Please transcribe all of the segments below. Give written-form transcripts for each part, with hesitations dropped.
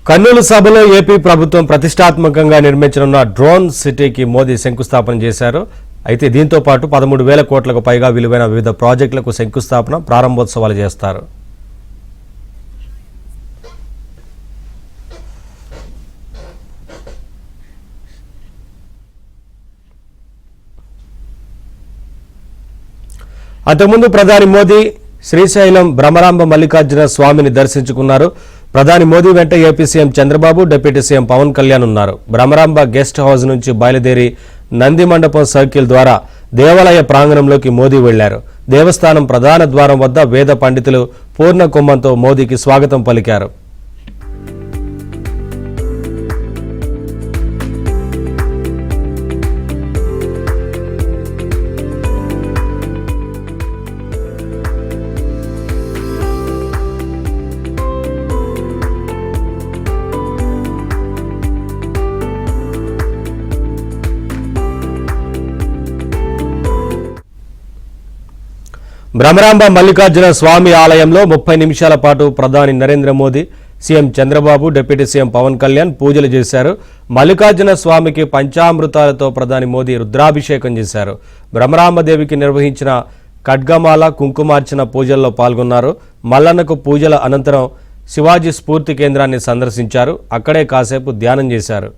కర్నూలు సభలో ఏపీ ప్రభుత్వం ప్రతిష్టాత్మకంగా నిర్మించనున్న డ్రోన్ సిటీకి మోదీ శంకుస్థాపన చేశారు. అయితే దీంతో పాటు 13,000 కోట్లకు పైగా విలువైన వివిధ ప్రాజెక్టులకు శంకుస్థాపన, ప్రారంభోత్సవాలు చేస్తారు. అంతకుముందు ప్రధాని మోదీ శ్రీశైలం బ్రహ్మరాంబ మల్లికార్జున స్వామిని దర్శించుకున్నారు. ప్రధాని మోదీ వెంట AP CM Chandrababu, deputy CM Pavan Kalyan ఉన్నారు. బ్రహ్మరాంబ గెస్ట్ హౌస్ నుంచి బయలుదేరి నంది మండపం సర్కిల్ ద్వారా దేవాలయ ప్రాంగణంలోకి మోదీ వెళ్లారు. దేవస్థానం ప్రధాన ద్వారం వద్ద వేద పండితులు పూర్ణ కుంభంతో మోదీకి స్వాగతం పలికారు. బ్రహ్మరాంబ మల్లికార్జున స్వామి ఆలయంలో 30 నిమిషాల పాటు ప్రధాని Narendra Modi, CM Chandrababu, deputy CM Pavan Kalyan పూజలు చేశారు. మల్లికార్జున స్వామికి పంచామృతాలతో ప్రధాని మోదీ రుద్రాభిషేకం చేశారు. బ్రహ్మరాంబదేవికి నిర్వహించిన ఖడ్గమాల, కుంకుమార్చన పూజల్లో పాల్గొన్నారు. మల్లన్నకు పూజల అనంతరం శివాజీ స్ఫూర్తి కేంద్రాన్ని సందర్శించారు. అక్కడే కాసేపు ధ్యానం చేశారు.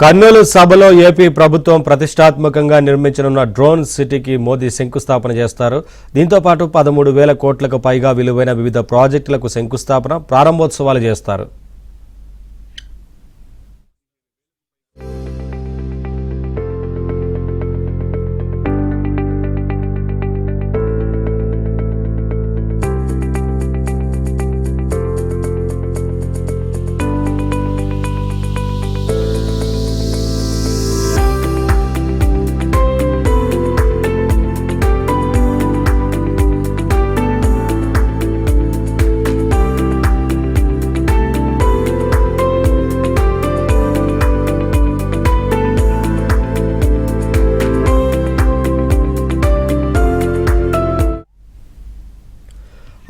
కర్నూలు సభలో ఏపీ ప్రభుత్వం ప్రతిష్టాత్మకంగా నిర్మించనున్న డ్రోన్ సిటీకి మోదీ శంకుస్థాపన చేస్తారు. దీంతో పాటు 13,000 కోట్లకు పైగా విలువైన వివిధ ప్రాజెక్టులకు శంకుస్థాపన, ప్రారంభోత్సవాలు చేస్తారు.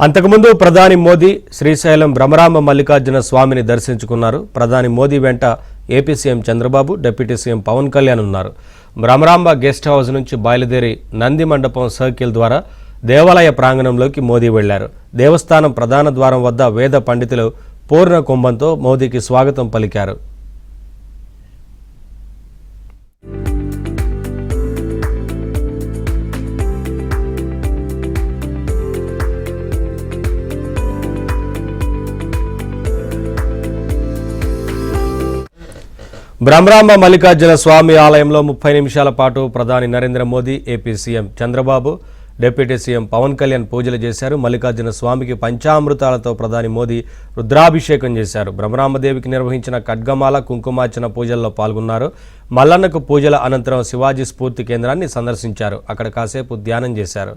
అంతకుముందు ప్రధాని మోదీ శ్రీశైలం బ్రహ్మరాంబ మల్లికార్జున స్వామిని దర్శించుకున్నారు. ప్రధాని మోదీ వెంట AP CM Chandrababu, deputy CM Pavan Kalyan ఉన్నారు. బ్రహ్మరాంబ గెస్ట్ హౌస్ నుంచి బయలుదేరి నంది మండపం సర్కిల్ ద్వారా దేవాలయ ప్రాంగణంలోకి మోదీ వెళ్లారు. దేవస్థానం ప్రధాన ద్వారం వద్ద వేద పండితులు పూర్ణ కుంభంతో మోదీకి స్వాగతం పలికారు. బ్రహ్మరాంబ మల్లికార్జున స్వామి ఆలయంలో 30 నిమిషాల పాటు ప్రధాని Narendra Modi, AP CM Chandrababu, deputy CM Pavan Kalyan పూజలు చేశారు. మల్లికార్జున స్వామికి పంచామృతాలతో ప్రధాని మోదీ రుద్రాభిషేకం చేశారు. బ్రహ్మరాంబదేవికి నిర్వహించిన ఖడ్గమాల, కుంకుమార్చన పూజల్లో పాల్గొన్నారు. మల్లన్నకు పూజల అనంతరం శివాజీ స్ఫూర్తి కేంద్రాన్ని సందర్శించారు. అక్కడ కాసేపు ధ్యానం చేశారు.